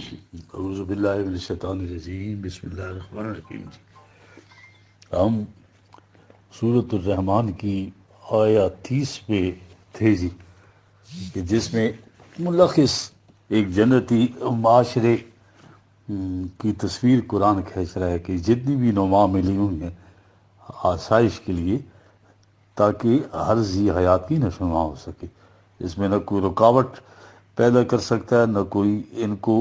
اعوذ باللہ من الشیطان الرجیم، بسم اللہ الرحمن الرحیم جی۔ ہم سورۃ الرحمن کی آیت 30 پہ تھے جی، کہ جس میں ملخص ایک جنتی معاشرے کی تصویر قرآن کھینچ رہا ہے کہ جتنی بھی نما ملی ہوئی ہیں آسائش کے لیے، تاکہ ہر ذی حیات کی نشو نما ہو سکے۔ اس میں نہ کوئی رکاوٹ پیدا کر سکتا ہے، نہ کوئی ان کو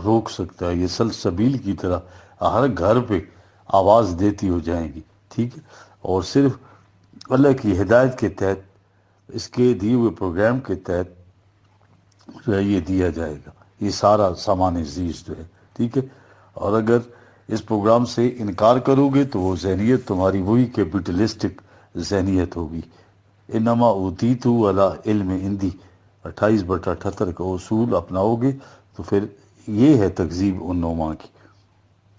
روک سکتا ہے۔ یہ سلسبیل کی طرح ہر گھر پہ آواز دیتی ہو جائیں گی، ٹھیک ہے، اور صرف اللہ کی ہدایت کے تحت، اس کے دیے ہوئے پروگرام کے تحت جو ہے یہ دیا جائے گا، یہ سارا سامان عزیز جو ہے، ٹھیک ہے۔ اور اگر اس پروگرام سے انکار کرو گے تو وہ ذہنیت تمہاری وہی کیپٹلسٹک ذہنیت ہوگی۔ انما اوتیتو علی علم عندی 28/78 کا اصول اپناؤ گے تو پھر یہ ہے تکذیب ان نما کی۔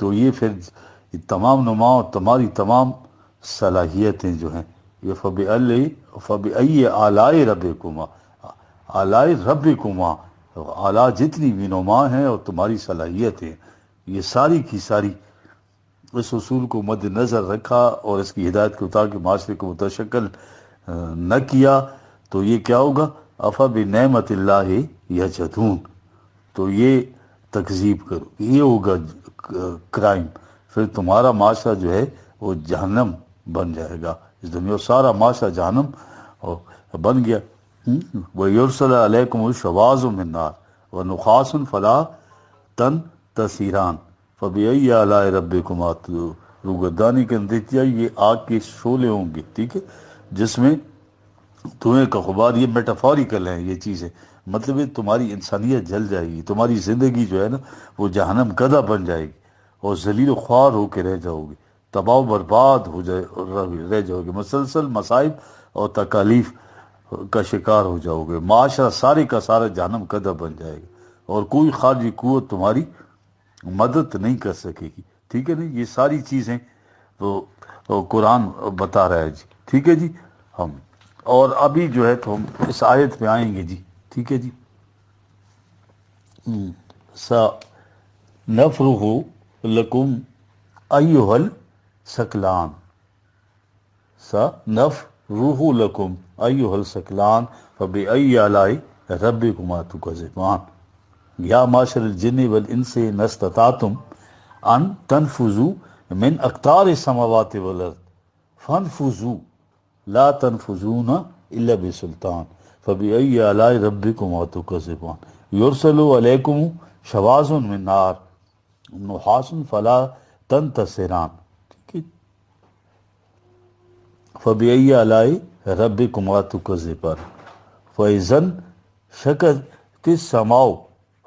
تو یہ پھر تمام نما اور تمہاری تمام صلاحیتیں جو ہیں یہ فبأي آلاء ربكما، آلاء ربكما، اعلیٰ جتنی بھی نما ہیں اور تمہاری صلاحیتیں، یہ ساری کی ساری اس اصول کو مد نظر رکھا اور اس کی ہدایت کو اتار کے معاشرے کو متشکل نہ کیا تو یہ کیا ہوگا؟ افبنعمت اللہ یجحدون، تو یہ تکذیب کرو، یہ ہوگا کرائم۔ پھر تمہارا معاشرہ جو ہے وہ جہنم بن جائے گا اس دنیا، اور سارا معاشرہ جہنم بن گیا۔ وَيُرْسَلَ عَلَيْكُمُ شَوَاظٌ مِّن نَّارٍ وَنُخَاسٌ فَلَا تَنْتَصِرَانِ فَبِأَيِّ آلَاءِ رَبِّكُمَا تُكَذِّبَانِ۔ روگردانی کا نتیجہ یہ آگ کے شعلے ہوں گے، ٹھیک ہے، جس میں دھوئیں کا غبار، یہ میٹافوریکل ہیں یہ چیزیں، مطلب ہے تمہاری انسانیت جل جائے گی، تمہاری زندگی جو ہے نا وہ جہنم کدہ بن جائے گی، اور ذلیل و خوار ہو کے رہ جاؤ گے، تباہ و برباد رہ جاؤ گے، مسلسل مصائب اور تکالیف کا شکار ہو جاؤ گے، معاشرہ سارے کا سارا جہنم کدہ بن جائے گا، اور کوئی خارجی قوت تمہاری مدد نہیں کر سکے گی، ٹھیک ہے نا۔ یہ ساری چیزیں وہ قرآن بتا رہا ہے جی، ٹھیک ہے جی۔ ہم اور ابھی جو ہے تو ہم اس آیت پہ آئیں گے جی، ٹھیک ہے جی۔ سَنَفْرُغُ لَكُمْ أَيُّهَا الثَّقَلَانِ، سَنَفْرُغُ لَكُمْ أَيُّهَا الثَّقَلَانِ فَبِأَيِّ آلَاءِ رَبِّكُمَا تُكَذِّبَانِ یا معشر الجن والانس ما استطعتم ان تنفذوا من اقطار السماوات والارض فانفذوا لا تنفذون الا بسلطان فبأي آلاء ربكما تكذبان يرسل عليكم شواظ من نار نحاس فلا تنتصران، ٹھیک ہے، فبأي آلاء ربكما تكذبان فإذا انشقت السماء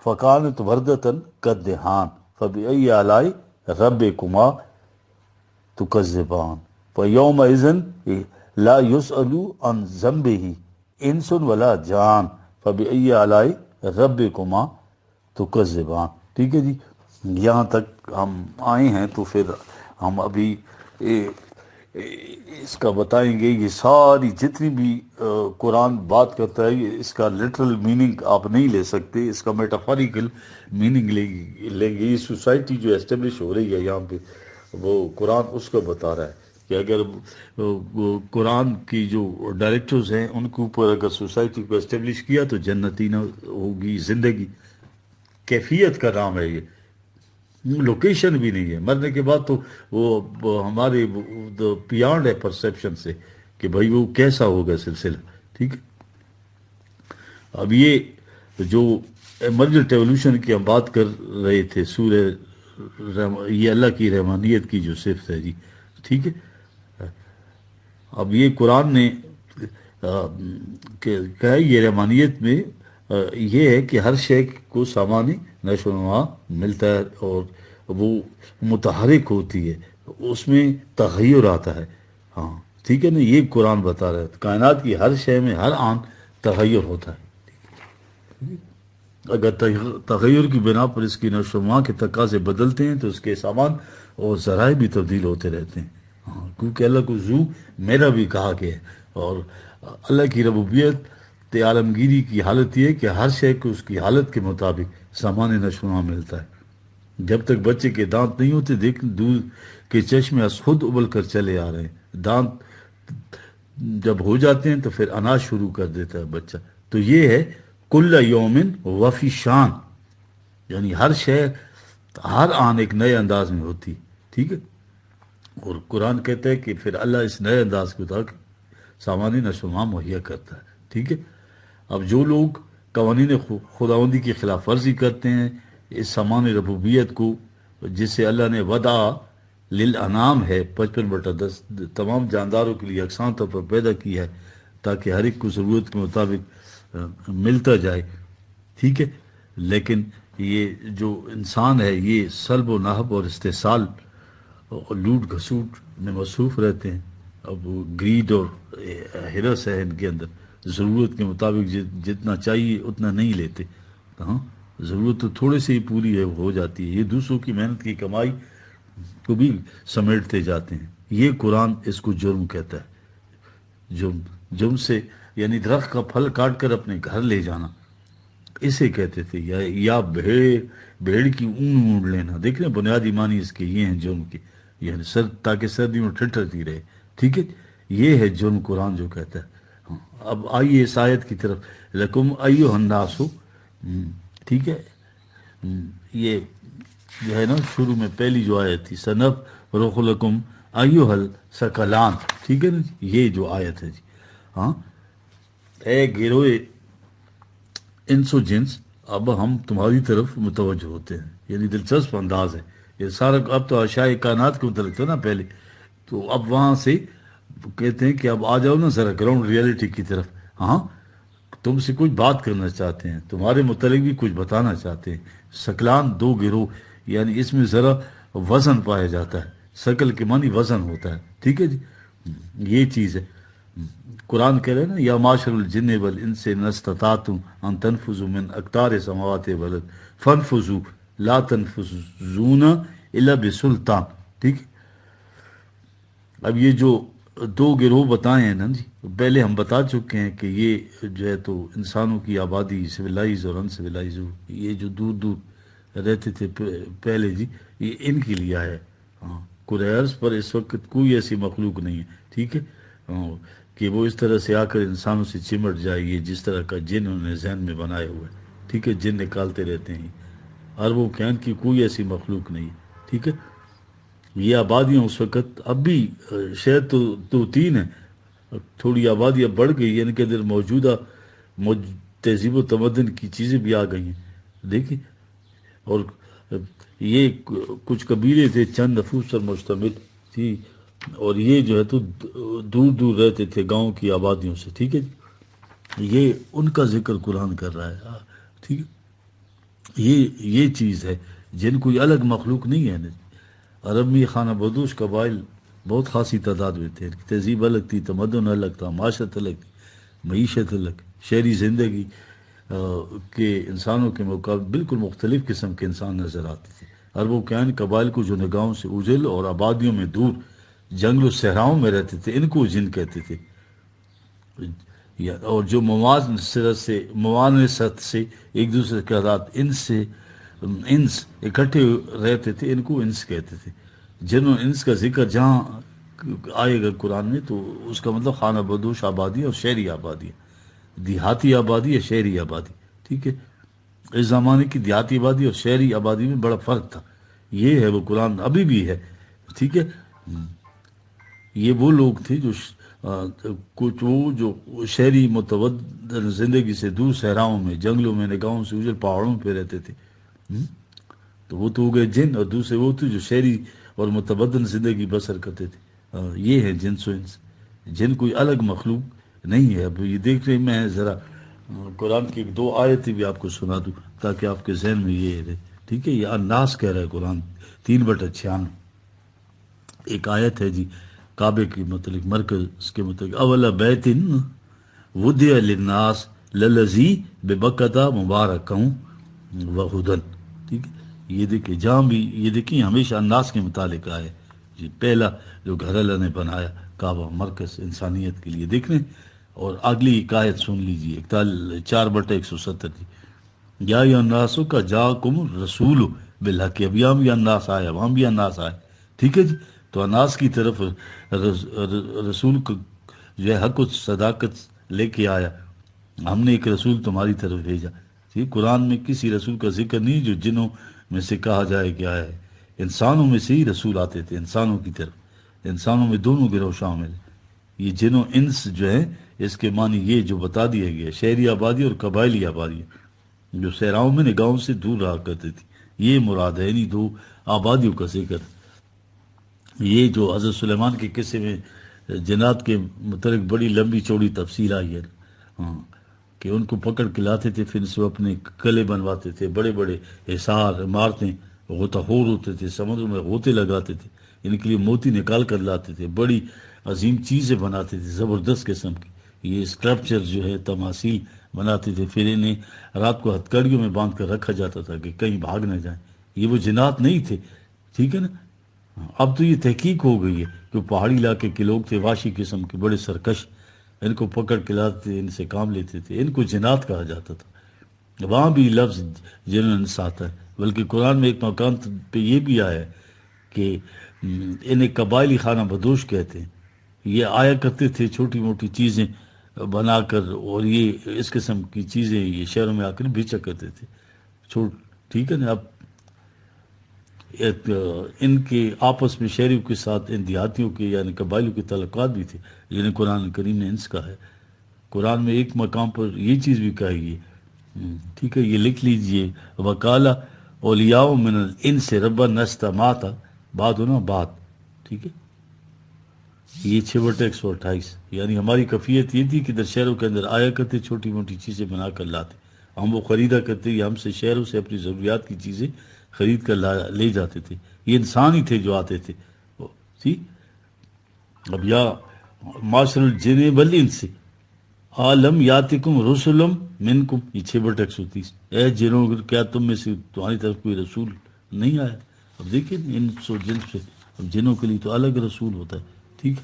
فكانت وردة كالدهان فبأي آلاء ربكما تكذبان فيومئذ لا يسأل عن ذنبه انس ولا جان فبأي آلاء ربكما تكذبان، ٹھیک ہے جی۔ یہاں تک ہم آئے ہیں تو پھر ہم ابھی اس کا بتائیں گے، یہ ساری جتنی بھی قرآن بات کرتا ہے اس کا لٹرل میننگ آپ نہیں لے سکتے، اس کا میٹافوریکل میننگ لیں گے۔ یہ سوسائٹی جو اسٹیبلش ہو رہی ہے یہاں پہ، وہ قرآن اس کو بتا رہا ہے کہ اگر قرآن کی جو ڈائریکٹرز ہیں ان کے اوپر اگر سوسائٹی کو اسٹیبلش کیا تو جنتی نہ ہوگی زندگی، کیفیت کا نام ہے یہ، لوکیشن بھی نہیں ہے۔ مرنے کے بعد تو وہ ہمارے بیانڈ ہے پرسیپشن سے کہ بھائی وہ کیسا ہوگا سلسلہ، ٹھیک ہے۔ اب یہ جو ایمرجنٹ ایولیوشن کی ہم بات کر رہے تھے، سورہ یہ اللہ کی رحمانیت کی جو صفت ہے جی، ٹھیک ہے۔ اب یہ قرآن نے کہا ہے یہ رحمانیت میں یہ ہے کہ ہر شے کو سامان نشو و نما ملتا ہے اور وہ متحرک ہوتی ہے، اس میں تغیر آتا ہے، ہاں ٹھیک ہے نا، یہ قرآن بتا رہا ہے کائنات کی ہر شے میں ہر آن تغیر ہوتا ہے۔ اگر تغیر کی بنا پر اس کی نشو و نما کے تقاضے بدلتے ہیں تو اس کے سامان اور ذرائع بھی تبدیل ہوتے رہتے ہیں، ہاں، کیونکہ اللہ کو ذو میرا بھی کہا گیا ہے، اور اللہ کی ربوبیت عالمگیری کی حالت یہ ہے کہ ہر شے کو اس کی حالت کے مطابق سامان نشوونما ملتا ہے۔ جب تک بچے کے دانت نہیں ہوتے، دیکھ دودھ کے چشمے از خود ابل کر چلے آ رہے ہیں، دانت جب ہو جاتے ہیں تو پھر اناج شروع کر دیتا ہے بچہ۔ تو یہ ہے کل یومن وفی شان، یعنی ہر شے ہر آن ایک نئے انداز میں ہوتی، ٹھیک ہے۔ اور قرآن کہتا ہے کہ پھر اللہ اس نئے انداز کے تحت سامان نشوونما مہیا کرتا ہے، ٹھیک ہے۔ اب جو لوگ قوانین خداوندی کی خلاف ورزی کرتے ہیں، اس سامان ربوبیت کو جس سے اللہ نے وضع للانام ہے 55/10 تمام جانداروں کے لیے یکساں طور پر پیدا کی ہے تاکہ ہر ایک کو ضرورت کے مطابق ملتا جائے، ٹھیک ہے۔ لیکن یہ جو انسان ہے یہ سلب و نہب اور استحصال اور لوٹ گھسوٹ میں مصروف رہتے ہیں۔ اب گریڈ اور ہرس ہے ان کے اندر، ضرورت کے مطابق جتنا چاہیے اتنا نہیں لیتے، ہاں ضرورت تو تھوڑے سے ہی پوری ہے ہو جاتی ہے، یہ دوسروں کی محنت کی کمائی کو بھی سمیٹتے جاتے ہیں۔ یہ قرآن اس کو جرم کہتا ہے۔ جرم سے یعنی درخت کا پھل کاٹ کر اپنے گھر لے جانا، اسے کہتے تھے، یا بھیڑ کی اون اونڈ لینا۔ دیکھ رہے ہیں بنیادی معنی اس کے یہ ہیں جرم کے، یعنی تاکہ سردی میں ٹھٹرتی رہے، ٹھیک ہے۔ یہ ہے جرم قرآن جو کہتا ہے۔ اب آئیے اس آیت کی طرف، لکم ایھا الناس، ٹھیک ہے۔ یہ جو ہے نا شروع میں پہلی جو آیت تھی، سنفرغ لکم ایھا الثقلان، ٹھیک ہے نا، یہ جو آیت ہے جی، ہاں، اے گروہ انس و جنس، اب ہم تمہاری طرف متوجہ ہوتے ہیں، یعنی دلچسپ انداز ہے یہ سارا۔ اب تو اشیاء کائنات کے متعلق تھا نا پہلے، تو اب وہاں سے کہتے ہیں کہ اب آ جاؤ نا ذرا گراؤنڈ ریئلٹی کی طرف، ہاں تم سے کچھ بات کرنا چاہتے ہیں، تمہارے متعلق بھی کچھ بتانا چاہتے ہیں۔ ثقلان دو گروہ، یعنی اس میں ذرا وزن پایا جاتا ہے، ثقل کے معنی وزن ہوتا ہے، ٹھیک ہے جی، یہ چیز ہے۔ قرآن کہہ رہے ہیں نا، یا معاشر الجن والانس ان استطعتم ان تنفذوا من اقطار السماوات والارض فانفذوا لا تنفذون الا بسلطان، ٹھیک ہے۔ اب یہ جو دو گروہ بتائے ہیں نا جی، پہلے ہم بتا چکے ہیں کہ یہ جو ہے تو انسانوں کی آبادی سویلائز اور ان سویلائز، یہ جو دور دور رہتے تھے پہلے جی، یہ ان کے لیے ہے، ہاں کرۂ ارض پر اس وقت کوئی ایسی مخلوق نہیں ہے، ٹھیک ہے، کہ وہ اس طرح سے آ کر انسانوں سے چمٹ جائے، یہ جس طرح کا جن انہوں نے ذہن میں بنائے ہوئے، ٹھیک ہے، جن نکالتے رہتے ہیں، اربوں کائن کی کوئی ایسی مخلوق نہیں ہے، ٹھیک ہے۔ یہ آبادیاں اس وقت اب بھی شاید تو 3 ہیں، تھوڑی آبادی اب بڑھ گئی ہے، ان کے اندر موجودہ تہذیب و تمدن کی چیزیں بھی آ گئی ہیں، دیکھیں۔ اور یہ کچھ قبیلے تھے چند نفوس پر مشتمل تھی، اور یہ جو ہے تو دور دور رہتے تھے گاؤں کی آبادیوں سے، ٹھیک ہے جی، یہ ان کا ذکر قرآن کر رہا ہے، ٹھیک ہے۔ یہ چیز ہے، جن کوئی الگ مخلوق نہیں ہے نا۔ عرب میں خانہ بدوش قبائل بہت خاصی تعداد میں تھے، تہذیب الگ تھی، تمدن الگ تھا، معاشرت الگ تھی، معیشت الگ، شہری زندگی کے انسانوں کے مقابل بالکل مختلف قسم کے انسان نظر آتے تھے۔ عرب و کائن قبائل کو جو نگاہوں سے اوجھل اور آبادیوں میں دور جنگل و صحراؤں میں رہتے تھے، ان کو جن کہتے تھے، اور جو موانست سے ایک دوسرے کے ساتھ انس اکٹھے رہتے تھے، ان کو انس کہتے تھے۔ جنوں انس کا ذکر جہاں آئے گا قرآن میں تو اس کا مطلب خانہ بدوش آبادی اور شہری آبادی، دیہاتی آبادی یا شہری آبادی، ٹھیک ہے۔ اس زمانے کی دیہاتی آبادی اور شہری آبادی میں بڑا فرق تھا، یہ ہے وہ قرآن ابھی بھی ہے، ٹھیک ہے۔ یہ وہ لوگ تھے جو کچھ وہ جو شہری متودر زندگی سے دور صحراؤں میں، جنگلوں میں، نگاہوں سے اوجھل پہاڑوں پہ رہتے تھے، تو وہ تو ہو گئے جن، اور دوسرے وہ تھے جو شہری اور متبدل زندگی بسر کرتے تھے، یہ ہے جنس و انس۔ جن کوئی الگ مخلوق نہیں ہے۔ اب یہ دیکھ رہے، میں ذرا قرآن کی 2 آیتیں بھی آپ کو سنا دوں تاکہ آپ کے ذہن میں یہ رہے، ٹھیک ہے۔ یہ الناس کہہ رہا ہے قرآن 3/96، ایک آیت ہے جی کعبے کے متعلق، مرکز کے متعلق، اول بیت وضع للناس للذی ببکۃ مبارکا وہدی، ٹھیک ہے۔ یہ دیکھیں جہاں بھی یہ دیکھیں ہمیشہ الناس کے متعلق آئے جی، پہلا جو گھر اللہ نے بنایا کعبہ، مرکز انسانیت کے لیے، دیکھ لیں۔ اور اگلی ایک آیت سن لیجیے، 4/170 جی، یا الناسو کا جاکم رسول بالحق، ابھی ہم بھی الناس آئے، اب ہم بھی الناس آئے، ٹھیک ہے جی. تو الناس کی طرف رسول کو جو ہے حق و صداقت لے کے آیا. ہم نے ایک رسول تمہاری طرف بھیجا. ٹھیک، قرآن میں کسی رسول کا ذکر نہیں جو جنوں میں سے کہا جائے کہ آیا ہے. انسانوں میں سے ہی رسول آتے تھے، انسانوں کی طرف. انسانوں میں دونوں گروہ شامل ہیں. یہ جنوں انس جو ہے اس کے معنی یہ جو بتا دیا گیا، شہری آبادی اور قبائلی آبادی جو صحراؤں میں گاؤں سے دور رہا کرتی تھی، یہ مراد ہے. یعنی دو آبادیوں کا ذکر. یہ جو حضرت سلیمان کے قصے میں جنات کے متعلق بڑی لمبی چوڑی تفصیل آئی ہے، ہاں، کہ ان کو پکڑ کے لاتے تھے، پھر سے اپنے قلعے بنواتے تھے، بڑے بڑے حصار عمارتیں، غوطہ خور ہوتے تھے، سمندر میں غوطے لگاتے تھے، ان کے لیے موتی نکال کر لاتے تھے، بڑی عظیم چیزیں بناتے تھے زبردست قسم کی. یہ اسکلپچر جو ہے تماثیل بناتے تھے، پھر انہیں رات کو ہتھکڑیوں میں باندھ کر رکھا جاتا تھا کہ کہیں بھاگ نہ جائیں. یہ وہ جنات نہیں تھے، ٹھیک ہے نا. اب تو یہ تحقیق ہو گئی ہے کہ پہاڑی علاقے کے لوگ تھے، واشی قسم کے، بڑے سرکش. ان کو پکڑ کے لاتے، ان سے کام لیتے تھے، ان کو جنات کہا جاتا تھا. وہاں بھی لفظ جنس آتا ہے، بلکہ قرآن میں ایک مقام پہ یہ بھی آیا ہے کہ انہیں قبائلی خانہ بدوش کہتے ہیں. یہ آیا کرتے تھے چھوٹی موٹی چیزیں بنا کر، اور یہ اس قسم کی چیزیں یہ شہروں میں آ کر بیچا کرتے تھے. ٹھیک ہے نا. اب ان کے آپس میں شہریوں کے ساتھ ان دیہاتیوں کے یعنی قبائلیوں کے تعلقات بھی تھے، جنہیں قرآن کریم نے انس کا ہے. قرآن میں ایک مقام پر یہ چیز بھی کہی ہے، ٹھیک ہے، یہ لکھ لیجئے. وکالا اولیاء من الانس ربنا استماتا بعضنا بعض، ٹھیک ہے. یہ 6/128. یعنی ہماری کفیت یہ تھی کہ در شہروں کے اندر آیا کرتے، چھوٹی موٹی چیزیں بنا کر لاتے، ہم وہ خریدا کرتے، یا ہم سے شہروں سے اپنی ضروریات کی چیزیں خرید کر لے جاتے تھے. یہ انسان ہی تھے جو آتے تھے. ٹھیک. اب یا معاشر الجن والانس عالم یاتکم رسلم منکم، یہ 6/130. اے جنوں، کیا تم میں سے تمہاری طرف کوئی رسول نہیں آیا؟ اب دیکھیں انس و جن سے، اب جنوں کے لیے تو الگ رسول ہوتا ہے. ٹھیک.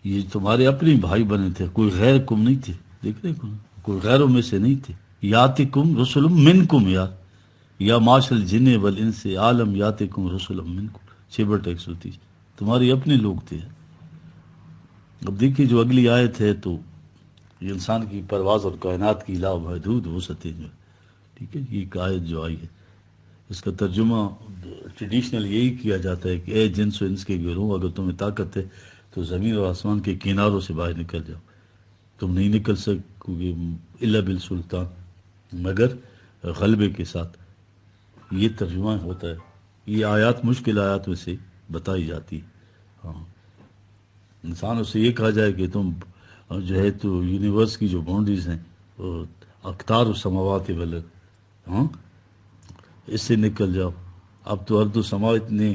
یہ تمہارے اپنے بھائی بنے تھے، کوئی غیر کم نہیں تھے. دیکھ رہے کوئی غیروں میں سے نہیں تھے. یاتکم رسلم منکم، یا معاشر الجن والانس عالم یاتکم رسلم منکم، 6/130. تمہارے اپنے لوگ تھے. اب دیکھیے جو اگلی آیت ہے، تو یہ انسان کی پرواز اور کائنات کی لامحدود وسعتیں جو ہے، ٹھیک ہے. یہ ایک آیت جو آئی ہے، اس کا ترجمہ ٹریڈیشنل یہی کیا جاتا ہے کہ اے جنس و انس کے گروہ، اگر تمہیں طاقت ہے تو زمین اور آسمان کے کناروں سے باہر نکل جاؤ. تم نہیں نکل سکو گے الا بالسلطان، مگر غلبے کے ساتھ. یہ ترجمہ ہوتا ہے. یہ آیات مشکل آیات میں سے بتائی جاتی ہے. ہاں، انسانوں سے یہ کہا جائے کہ تم جو ہے تو یونیورس کی جو باؤنڈریز ہیں، اقطار السماوات والارض، ہاں، اس سے نکل جاؤ. اب تو ارض و سما اتنے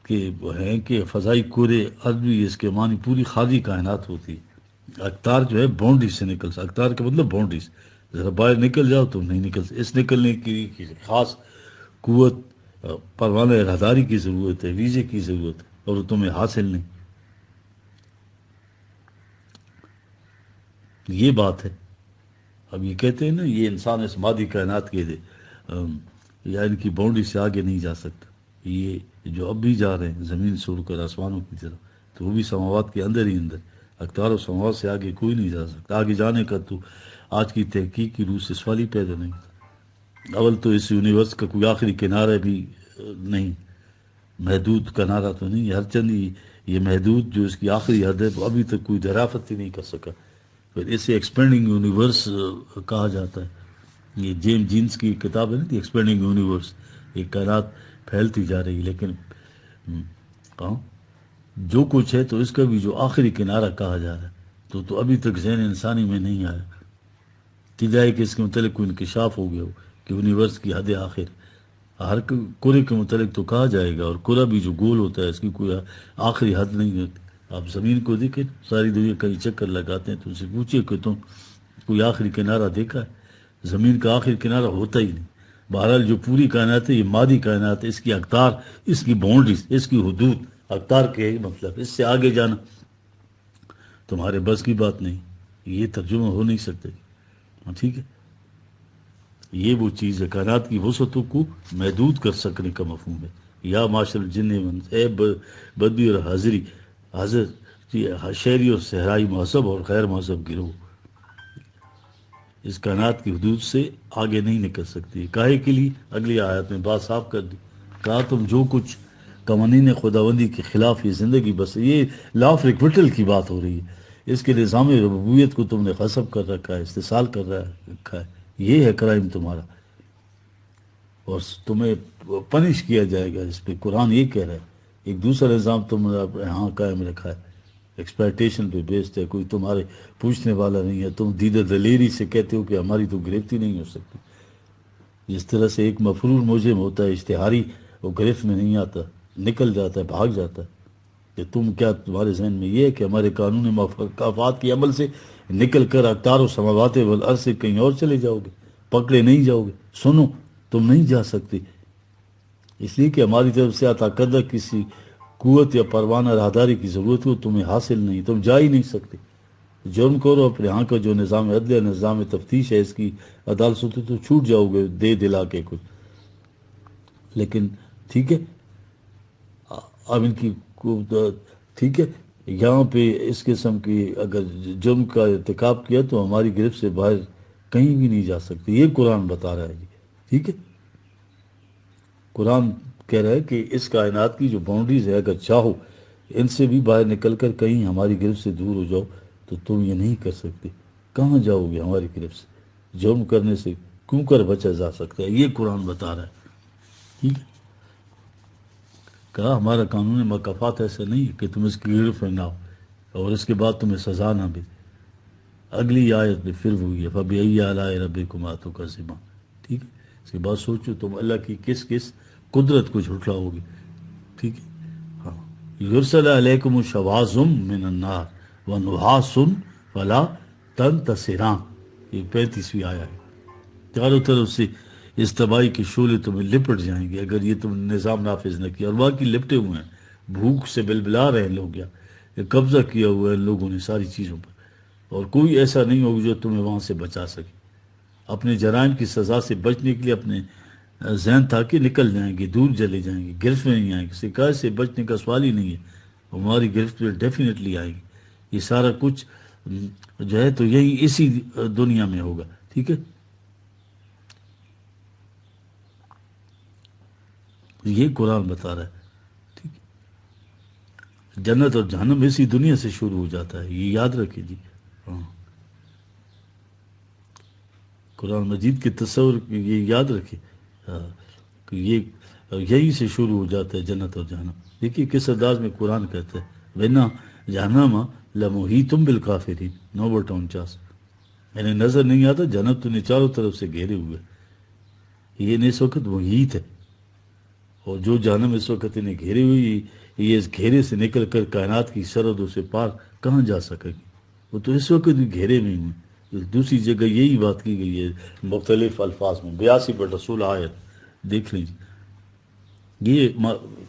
کہ ہیں کہ فضائی کورے ارض بھی اس کے معنی پوری خالی کائنات ہوتی ہے. اقطار جو ہے باؤنڈریز سے نکل سکتا. اقطار کا مطلب باؤنڈریز. ذرا باہر نکل جاؤ تم نہیں نکل سکتے. اس نکلنے کی خاص قوت، پروانہ راہداری کی ضرورت ہے، ویزے کی ضرورت ہے، اور وہ تمہیں حاصل نہیں. یہ بات ہے. اب یہ کہتے ہیں نا، یہ انسان اس مادی کائنات کے یا ان کی باؤنڈری سے آگے نہیں جا سکتا. یہ جو اب بھی جا رہے ہیں زمین سے اڑ کر آسمانوں کی طرف، تو وہ بھی سماوات کے اندر ہی اندر. اقطار و سماوات سے آگے کوئی نہیں جا سکتا. آگے جانے کا تو آج کی تحقیق کی روح سے سوال ہی پیدا نہیں. اول تو اس یونیورس کا کوئی آخری کنارہ بھی نہیں، محدود کنارہ تو نہیں. ہر چند یہ محدود جو اس کی آخری حد ہے، وہ ابھی تک کوئی دریافت ہی نہیں کر سکا. پھر اسے ایکسپینڈنگ یونیورس کہا جاتا ہے. یہ جیم جینس کی کتاب ہے نا، دی ایکسپینڈنگ یونیورس. یہ کائنات پھیلتی جا رہی، لیکن جو کچھ ہے تو اس کا بھی جو آخری کنارہ کہا جا رہا ہے، تو ابھی تک ذہن انسانی میں نہیں آیا. تجائے کہ اس کے متعلق کوئی انکشاف ہو گیا ہو کہ یونیورس کی حد آخر. ہر کرے کے متعلق تو کہا جائے گا، اور کرہ بھی جو گول ہوتا ہے اس کی کوئی آخری حد نہیں ہوتی. آپ زمین کو دیکھیں، ساری دنیا کئی چکر لگاتے ہیں، تو ان سے پوچھئے کہ تم کوئی آخری کنارہ دیکھا ہے؟ زمین کا آخری کنارہ ہوتا ہی نہیں. بہرحال جو پوری کائنات ہے، یہ مادی کائنات ہے، اس کی اقطار، اس کی باؤنڈریز، اس کی حدود اقدار کے مطلب اس سے آگے جانا تمہارے بس کی بات نہیں، یہ ترجمہ ہو نہیں سکتے، ٹھیک ہے؟ یہ وہ چیز ہے کائنات کی وسعتوں کو محدود کر سکنے کا مفہوم ہے۔ یا معاشر الجن والانس، اے بدوی اور حاضری، حاضر شہری اور صحرائی مہذب اور غیر مہذب گروہ اس کائنات کی حدود سے آگے نہیں نکل سکتی۔ کاہے کے لیے؟ اگلی آیت میں بات صاف کر دی، کہا تم جو کچھ قوانین خداوندی کے خلاف یہ زندگی بس، یہ لا آف ریکوٹل کی بات ہو رہی ہے، اس کے نظام ربوبیت کو تم نے غصب کر رکھا ہے، استحصال کر رکھا ہے، یہ ہے کرائم تمہارا، اور تمہیں پنش کیا جائے گا اس پہ۔ قرآن یہ کہہ رہا ہے، ایک دوسرا نظام تم نے اپنے ہاں قائم رکھا ہے، ایکسپلائٹیشن پہ بیسڈ ہے، کوئی تمہارے پوچھنے والا نہیں ہے، تم دیدہ دلیری سے کہتے ہو کہ ہماری تو گرفت ہی نہیں ہو سکتی۔ جس طرح سے ایک مفرور مجرم ہوتا ہے اشتہاری، وہ گرفت میں نہیں آتا، نکل جاتا ہے، بھاگ جاتا ہے، کہ تم کیا تمہارے ذہن میں یہ ہے کہ ہمارے قانون مکافات کے عمل سے نکل کر اقدار و سماوات والارض سے کہیں اور چلے جاؤ گے، پکڑے نہیں جاؤ گے؟ سنو، تم نہیں جا سکتے، اس لیے کہ ہماری طرف سے عطا کردہ کسی قوت یا پروانہ راہداری کی ضرورت ہو تمہیں حاصل نہیں، تم جا ہی نہیں سکتے۔ جرم کرو، اپنے ہاں کا جو نظام عدل ہے، نظام تفتیش ہے، اس کی عدالت سے تو چھوٹ جاؤ گے دے دلا کے کچھ، لیکن ٹھیک ہے اب ان کی ٹھیک ہے یہاں پہ اس قسم کی اگر جرم کا ارتکاب کیا تو ہماری گرفت سے باہر کہیں بھی نہیں جا سکتے، یہ قرآن بتا رہا ہے جی، ٹھیک ہے؟ قرآن کہہ رہا ہے کہ اس کائنات کی جو باؤنڈریز ہے اگر چاہو ان سے بھی باہر نکل کر کہیں ہماری گرفت سے دور ہو جاؤ تو تم یہ نہیں کر سکتے۔ کہاں جاؤ گے ہماری گرفت سے؟ جرم کرنے سے کیوں کر بچا جا سکتا ہے، یہ قرآن بتا رہا ہے، ٹھیک ہے؟ کہا ہمارا قانون مکافات ایسا نہیں ہے کہ تم اس کی گرفت میں نہ ہو اور اس کے بعد تمہیں سزا نہ ملے۔ اگلی آیت میں پھر وہی ہے فَبِأَيِّ آلَاءِ رَبِّكُمَا تُكَذِّبَانِ، ٹھیک ہے؟ اس کے بعد سوچو تم اللہ کی کس کس قدرت کو جھٹلاؤ گے، ٹھیک ہے؟ ہاں، یرسل علیکم شواظ من النار ونحاس فلا تنتصران، یہ 35ویں آیا ہے۔ چاروں طرف سے اس تباہی کے شعلے تمہیں لپٹ جائیں گے اگر یہ تم نظام نافذ نہ کیا، اور باقی لپٹے ہوئے ہیں، بھوک سے بلبلا رہے ہیں لوگ، یا قبضہ کیا ہوا ہے لوگوں نے ساری چیزوں پر، اور کوئی ایسا نہیں ہوگا جو تمہیں وہاں سے بچا سکے۔ اپنے جرائم کی سزا سے بچنے کے لیے اپنے ذہن تھا کہ نکل جائیں گے، دور چلے جائیں گے، گرفت میں نہیں آئیں گے، شکایت سے بچنے کا سوال ہی نہیں ہے، ہماری گرفت میں ڈیفینیٹلی آئے گی۔ یہ سارا کچھ جو ہے تو یہی اسی دنیا میں ہوگا، ٹھیک ہے؟ یہ قرآن بتا رہا ہے، ٹھیک ہے؟ جنت اور جہنم اسی دنیا سے شروع ہو جاتا ہے، یہ یاد رکھیں جی۔ ہاں، قرآن مجید کے تصور یہ یاد رکھے، ہاں، کہ یہ یہی سے شروع ہو جاتا ہے جنت اور جہنم۔ دیکھیے کس انداز میں قرآن کہتا ہے وَإِنَّ جَهَنَّمَ لَمُحِيطٌ بِالْكَافِرِينَ، 9/49، یعنی نظر نہیں آتا جنت انہیں چاروں طرف سے گھیرے ہوئے، یہ اس وقت محیط ہے، اور جو جہنم اس وقت انہیں گھیرے ہوئی، یہ اس گھیرے سے نکل کر کائنات کی سرحدوں سے پار کہاں جا سکے گی؟ وہ تو اس وقت بھی گھیرے میں ہوئے۔ دوسری جگہ یہی بات کی گئی ہے مختلف الفاظ میں، 82 آیت دیکھ لیں جی۔ یہ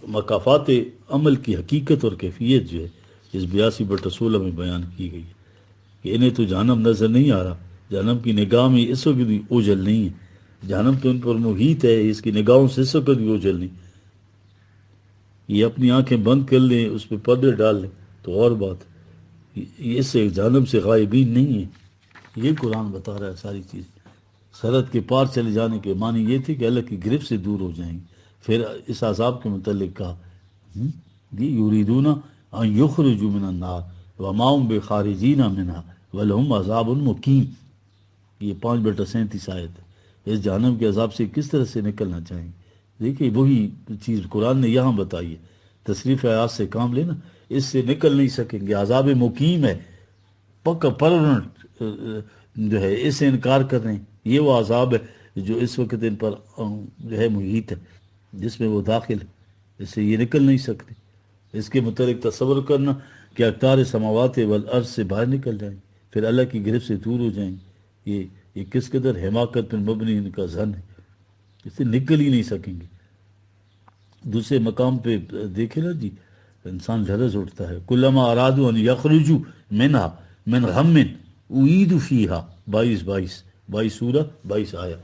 مکافات عمل کی حقیقت اور کیفیت جو ہے اس 82 میں بیان کی گئی ہے کہ انہیں تو جہنم نظر نہیں آ رہا، جہنم کی نگاہ میں اس وقت بھی اوجھل نہیں ہے، جہنم تو ان پر محیط ہے، اس کی نگاہوں سے اس وقت بھی اوجھل نہیں۔ یہ اپنی آنکھیں بند کر لیں، اس پہ پردے ڈال لیں تو اور بات ہے، یہ اس سے جہنم سے غائبین نہیں ہے۔ یہ قرآن بتا رہا ہے ساری چیز۔ سرحد کے پار چلے جانے کے معنی یہ تھے کہ اللہ کی گرفت سے دور ہو جائیں گے۔ پھر اس عذاب کے متعلق کہا یریدون ان یخرجوا من النار وما هم بخارجین منها ولهم عذاب مقیم، یہ 5/37 آیت ہے۔ اس جہنم کے عذاب سے کس طرح سے نکلنا چاہیں گے؟ دیکھیے وہی چیز قرآن نے یہاں بتائی ہے، تصریف آیات سے کام لینا، اس سے نکل نہیں سکیں گے، عذاب مقیم ہے، پکا پرمنٹ جو ہے، اس سے انکار کر رہے ہیں، یہ وہ عذاب ہے جو اس وقت ان پر جو ہے محیط ہے، جس میں وہ داخل ہے، اس سے یہ نکل نہیں سکتے۔ اس کے متعلق تصور کرنا کہ اقدار سماوات والارض سے باہر نکل جائیں، پھر اللہ کی گرفت سے دور ہو جائیں، یہ کس قدر حماقت پر مبنی ان کا ظن ہے، اس سے نکل ہی نہیں سکیں گے۔ دوسرے مقام پہ دیکھیں نا جی، انسان لرز اٹھتا ہے. کلما ارادو ان یخرجو منہا من غم اعیدوا فیہا. 22 سورہ 22 آیا.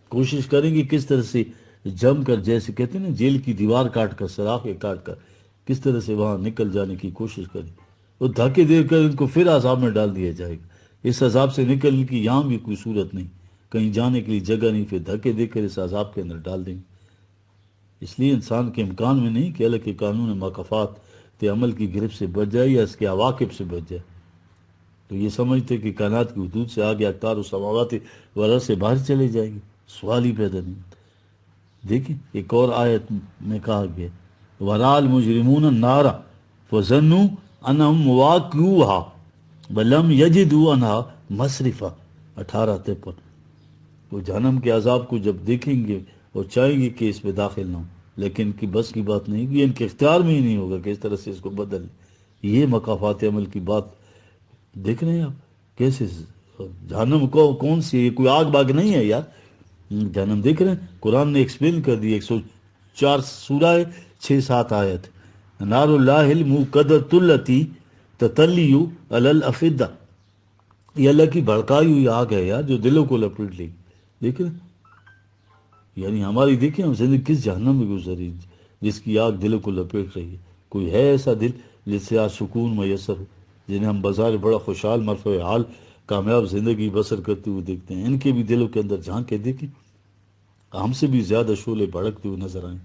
کوشش کریں گے کس طرح سے جم کر، جیسے کہتے ہیں نا جیل کی دیوار کاٹ کر، سراخیں کاٹ کر، کس طرح سے وہاں نکل جانے کی کوشش کریں. وہ دھکے دے کر ان کو پھر عذاب میں ڈال دیا جائے گا. اس عذاب سے نکلنے کی یہاں بھی کوئی صورت نہیں، کہیں جانے کے لیے جگہ نہیں، پھر دھکے دے کر اس عذاب کے اندر ڈال دیں گے. اس لیے انسان کے امکان میں نہیں کہ اللہ کے قانون مکافات عمل کی گرفت سے بچ جائے یا اس کے عواقب سے بچ جائے. تو یہ سمجھتے کہ کائنات کی حدود سے آگے اقطار و سماوات والارض سے باہر چلے جائے گی، سوال ہی پیدا نہیں ہوتا. دیکھیں ایک اور آیت میں کہا گیا وَرَأَى الْمُجْرِمُونَ النَّارَ فَظَنُّوا أَنَّهُمْ مُوَاقِعُوهَا وَلَمْ يَجِدُوا عَنْهَا مَصْرِفًا. 1853. وہ جہنم کے عذاب کو جب دیکھیں گے اور چاہیں گے کہ اس میں داخل نہ ہوں، لیکن ان کی بس کی بات نہیں، یہ ان کے اختیار میں ہی نہیں ہوگا کہ اس طرح سے اس کو بدل. یہ مکافات عمل کی بات دیکھ رہے ہیں آپ کیسے. جہنم کو کون سی ہے؟ کوئی آگ باغ نہیں ہے یار. جہنم دیکھ رہے ہیں، قرآن نے ایکسپلین کر دی. 104 سورہ ہے، 6-7 آیت. نار اللہ الموقدۃ التی تطلیع علی الافئدہ. یہ اللہ کی بھڑکائی ہوئی آگ ہے یار، جو دلوں کو لپیٹ لے گی. دیکھ رہے ہیں؟ یعنی ہماری دیکھیں ہم زندگی کس جہنم میں گزری جس کی آگ دلوں کو لپیٹ رہی ہے. کوئی ہے ایسا دل جس سے آج سکون میسر ہو، جنہیں ہم بظاہر بڑا خوشحال مرفوع حال کامیاب زندگی بسر کرتے ہوئے دیکھتے ہیں، ان کے بھی دلوں کے اندر جھانک کے دیکھیں، ہم سے بھی زیادہ شعلے بھڑکتے ہوئے نظر آئیں.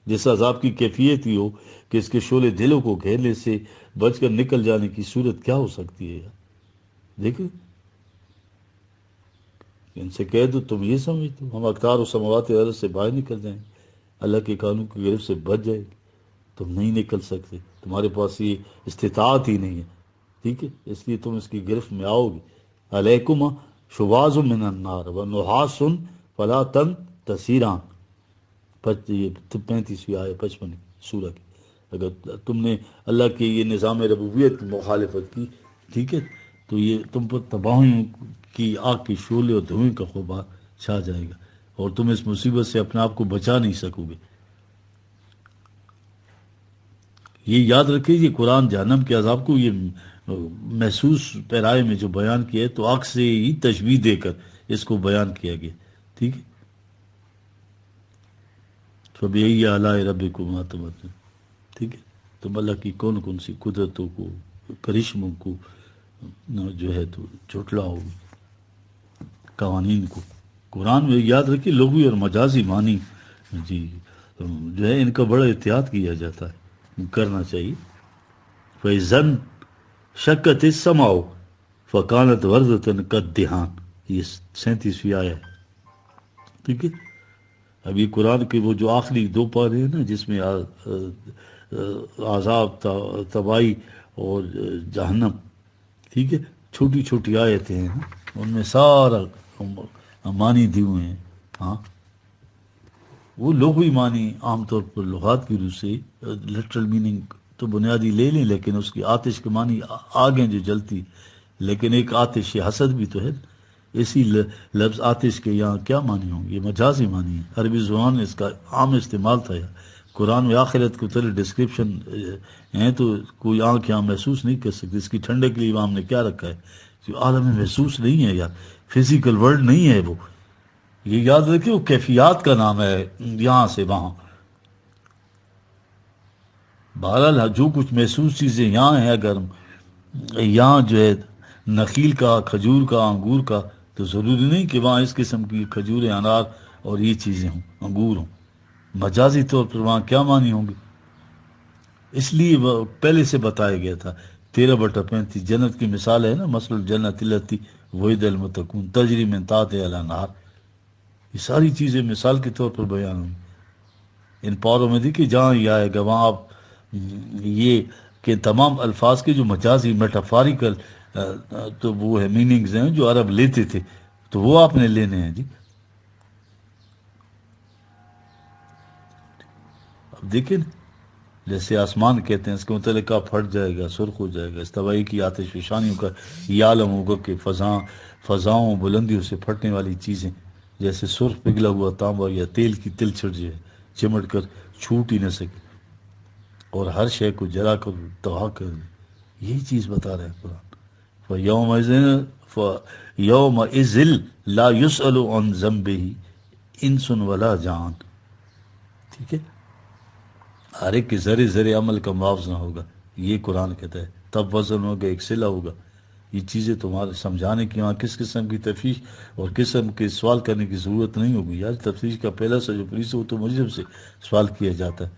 جس عذاب کی کیفیت ہی ہو کہ اس کے شعلے دلوں کو گھیرنے سے بچ کر نکل جانے کی صورت کیا ہو سکتی ہے یار. دیکھیں ان سے کہہ دو تم یہ سمجھتے ہو ہم اقطار و سماوات والارض سے باہر نکل جائیں گے، اللہ کے قانون کی گرفت سے بچ جائے گی. تم نہیں نکل سکتے، تمہارے پاس یہ استطاعت ہی نہیں ہے. ٹھیک ہے، اس لیے تم اس کی گرفت میں آؤ گے. علیکم شواظ من النار ونحاس فلا تنتصران. 35ویں آیت 55 سورہ کی. اگر تم نے اللہ کے یہ نظام ربوبیت کی مخالفت کی، ٹھیک ہے، تو یہ تم پر تباہیوں کی آگ کی شعلے اور دھوئیں کا غبار چھا جائے گا، اور تم اس مصیبت سے اپنے آپ کو بچا نہیں سکو گے. یہ یاد رکھیں یہ قرآن جہنم کے عذاب کو یہ محسوس پیرائے میں جو بیان کیا ہے تو آگ سے ہی تشبیہ دے کر اس کو بیان کیا گیا. ٹھیک ہے، فَبِأَيِّ آلَاءِ رَبِّكُمَا تُكَذِّبَانِ. ٹھیک ہے، تم اللہ کی کون کون سی قدرتوں کو، کرشموں کو جو ہے تو جھٹلاؤ، قوانین کو. قرآن میں یاد رکھیے لغوی اور مجازی معنی جی جو ہے ان کا بڑا احتیاط کیا جاتا ہے، کرنا چاہیے. فَإِذَا شَقَّتِ السَّمَاءُ فَكَانَتْ وَرْدَةً كَالدِّهَانِ. یہ 37ویں آیا ہے. ٹھیک ہے، اب یہ قرآن کے وہ جو آخری 2 پارے ہیں نا جس میں عذاب، تباہی اور جہنم، ٹھیک ہے، چھوٹی چھوٹی آیتیں ہیں، ان میں سارا معنی دیے ہوئے ہیں. ہاں وہ لغوی معنی عام طور پر لغات کی روح سے لٹرل میننگ تو بنیادی لے لیں، لیکن اس کی آتش کے معنی آگیں جو جلتی، لیکن ایک آتش حسد بھی تو ہے. اسی لفظ آتش کے یہاں کیا معنی ہوں گے؟ یہ مجازی معنی ہے. عربی زبان میں اس کا عام استعمال تھا. قرآن میں آخرت کو طرح ڈسکرپشن ہیں تو کوئی آنکھ یہاں محسوس نہیں کر سکتی. اس کی ٹھنڈے کے لیے ہم نے کیا رکھا ہے جو عالم محسوس نہیں ہے یار، فزیکل ورلڈ نہیں ہے وہ. یہ یاد رکھیں وہ کیفیات کا نام ہے یہاں سے وہاں. بہرحال جو کچھ محسوس چیزیں یہاں ہیں، اگر یہاں جو ہے نخیل کا، کھجور کا، انگور کا، تو ضروری نہیں کہ وہاں اس قسم کی کھجوریں، انار اور یہ چیزیں ہوں، انگور ہوں. مجازی طور پر وہاں کیا معنی ہوں گے؟ اس لیے وہ پہلے سے بتایا گیا تھا. 13/35 جنت کی مثال ہے نا، مثل الجنت التی وعد المتقون تجری من تحتہا الانہار. یہ ساری چیزیں مثال کے طور پر بیان ہوں. ان پاروں میں دیکھیے جہاں یہ آئے گا وہاں آپ یہ کہ تمام الفاظ کے جو مجازی میٹافاریکل تو وہ ہے میننگز ہیں جو عرب لیتے تھے، تو وہ آپ نے لینے ہیں جی. اب دیکھیں جیسے آسمان کہتے ہیں، اس کے متعلق آپ پھٹ جائے گا، سرخ ہو جائے گا. اس طبعی کی آتش فشانیوں کا یہ عالم ہوگا کہ فضاؤں بلندیوں سے پھٹنے والی چیزیں جیسے سرخ پگھلا ہوا تانبا یا تیل کی تلچھٹ جو ہے چمٹ کر چھوٹ ہی نہ سکے. اور ہر شے کو جلا کر تباہ کر دے. یہی چیز بتا رہا ہے قرآن. فَيَوْمَئِذٍ لَا يُسْأَلُ عَنْ ذَنبِهِ انس ولا جان. ٹھیک ہے، ہر ایک کے ذرے ذرے عمل کا معاوضہ ہوگا. یہ قرآن کہتا ہے. تب وزن ہوگا، ایک صلہ ہوگا. یہ چیزیں تمہارے سمجھانے کی وہاں کس قسم کی تفتیش اور قسم کے سوال کرنے کی ضرورت نہیں ہوگی. یار تفتیش کا پہلا سا جو پولیس ہے وہ تو مجرم سے سوال کیا جاتا ہے.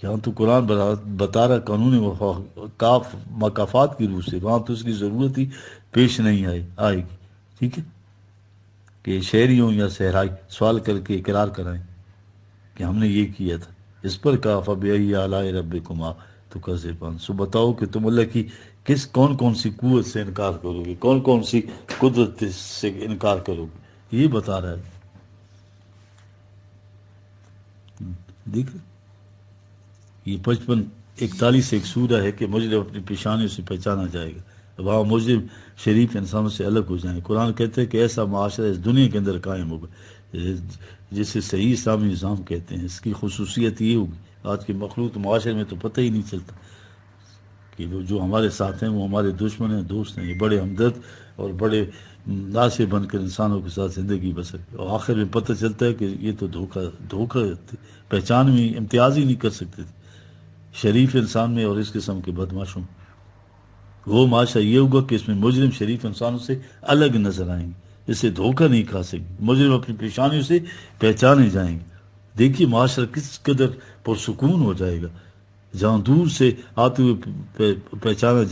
یہاں تو قرآن بتا رہا قانون مکافات کی روح سے، وہاں تو اس کی ضرورت ہی پیش نہیں آئے گی. ٹھیک ہے، کہ شہری ہوں یا صحرائی سوال کر کے اقرار کرائیں کہ ہم نے یہ کیا تھا. اس پر کہا فَبِأَيِّ آلَاءِ رَبِّكُمَا تُكَذِّبَانِ. سو بتاؤ کہ تم اللہ کی کون سی قوت سے انکار کرو گے، کون سی قدرت سے انکار کرو گے. یہ بتا رہا ہے. دیکھ یہ 55-41 ایک سورہ ہے کہ مجرم اپنی پیشانیوں سے پہچانا جائے گا. وہاں مجرم شریف انسانوں سے الگ ہو جائیں گے. قرآن کہتے ہیں کہ ایسا معاشرہ اس دنیا کے اندر قائم ہوگا جسے صحیح اسلامی نظام کہتے ہیں. اس کی خصوصیت یہ ہوگی، آج کے مخلوط معاشرے میں تو پتہ ہی نہیں چلتا کہ جو ہمارے ساتھ ہیں وہ ہمارے دشمن ہیں، دوست ہیں. یہ بڑے ہمدرد اور بڑے ناصح بن کر انسانوں کے ساتھ زندگی بسر، اور آخر میں پتہ چلتا ہے کہ یہ تو دھوکہ پہچان میں امتیاز ہی نہیں کر سکتے تھے شریف انسان میں اور اس قسم کے بدماشوں. وہ معاشرہ یہ ہوگا کہ اس میں مجرم شریف انسانوں سے الگ نظر آئیں گے، اس سے دھوکہ نہیں کھا سکیں گے. مجرم اپنی پیشانیوں سے پہچانے جائیں گے. دیکھیے معاشرہ کس قدر پرسکون ہو جائے گا جہاں دور سے آتے ہوئے پہچانا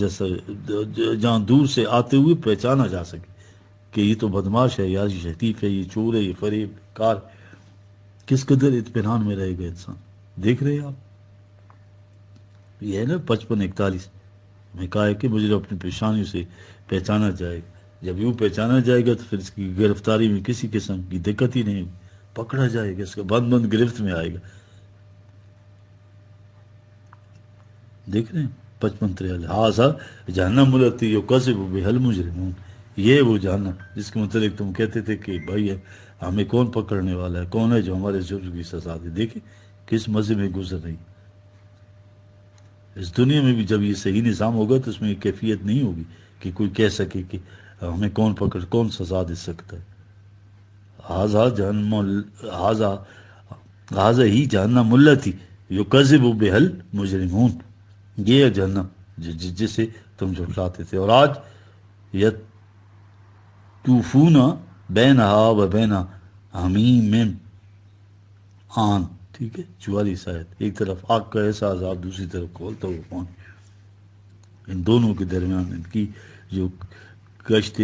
جا سکے کہ یہ تو بدماش ہے، یا یہ شتیف ہے، یہ چور ہے، یہ فریب کار. کس قدر اطمینان میں رہے گا انسان. دیکھ رہے ہیں آپ، یہ ہے نا 55-41 میں کہا ہے کہ مجھے اپنی پیشانیوں سے پہچانا جائے گا. جب یوں پہچانا جائے گا تو پھر اس کی گرفتاری میں کسی قسم کی دقت ہی نہیں ہوگی. پکڑا جائے گا، اس کا بند گرفت میں آئے گا. دیکھ رہے ہیں 55-43 ہاذا جہنم التی یکذب بہا المجرمون. یہ وہ جہنم جس کے متعلق تم کہتے تھے کہ بھائی ہمیں کون پکڑنے والا ہے، کون ہے جو ہمارے جرم کی سزا دے. دیکھیں کس مزے میں گزر رہی. اس دنیا میں بھی جب یہ صحیح نظام ہوگا تو اس میں یہ کیفیت نہیں ہوگی کہ کوئی کہہ سکے کہ ہمیں کون سزا دے سکتا ہے. ہاذا ہی جہنم التی یکذب بہا المجرمون. یہ ہے جہنم جسے تم جھٹلاتے تھے. اور آج یطوفون بینہا و بین حمیم آن. ٹھیک ہے، 44 آیت. ایک طرف آگ کا ایسا عذاب، دوسری طرف کھولتا ہوا پانی. ان دونوں کے درمیان ان کی جو کشت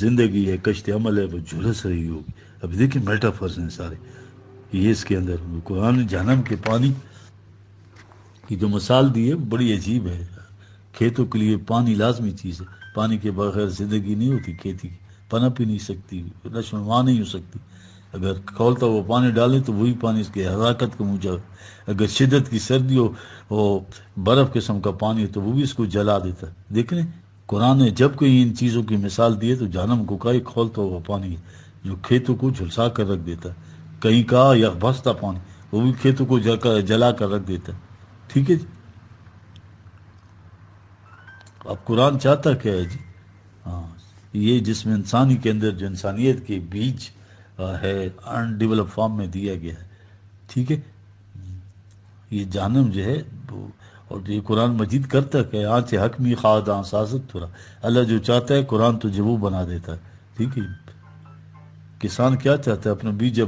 زندگی ہے، کشت عمل ہے، وہ جھلس رہی ہوگی. اب دیکھیں میٹافرز ہیں سارے یہ اس کے اندر. قرآن نے جہنم کے پانی کی جو مثال دی ہے بڑی عجیب ہے. کھیتوں کے لیے پانی لازمی چیز ہے. پانی کے بغیر زندگی نہیں ہوتی. کھیتی پنپ ہی نہیں سکتی، نشو و نما نہیں ہو سکتی. اگر کھولتا وہ پانی ڈالیں تو وہی پانی اس کی حرکت کا موجب. اگر شدت کی سردی ہو وہ برف قسم کا پانی ہے تو وہ بھی اس کو جلا دیتا ہے. دیکھ لیں قرآن نے جب کوئی ان چیزوں کی مثال دی ہے تو جہنم کو کہا کھولتا ہوا پانی ہے جو کھیتوں کو جھلسا کر رکھ دیتا ہے. کہیں کہا یا بستا پانی، وہ بھی کھیتوں کو جلا کر رکھ دیتا ہے. ٹھیک ہے جی. اب قرآن چاہتا کیا ہے جی؟ ہاں، یہ جس میں انسانی کے اندر جو انسانیت کے بیج ہے ان ڈیولپ فارم میں دیا گیا ہے. ٹھیک ہے، یہ جہنم جو ہے اور یہ قرآن مجید کرتا کہ آنچ حق می خواہداں سازت تھوڑا. اللہ جو چاہتا ہے قرآن تو وہ بنا دیتا ہے. ٹھیک ہے، کسان کیا چاہتا ہے اپنا بیج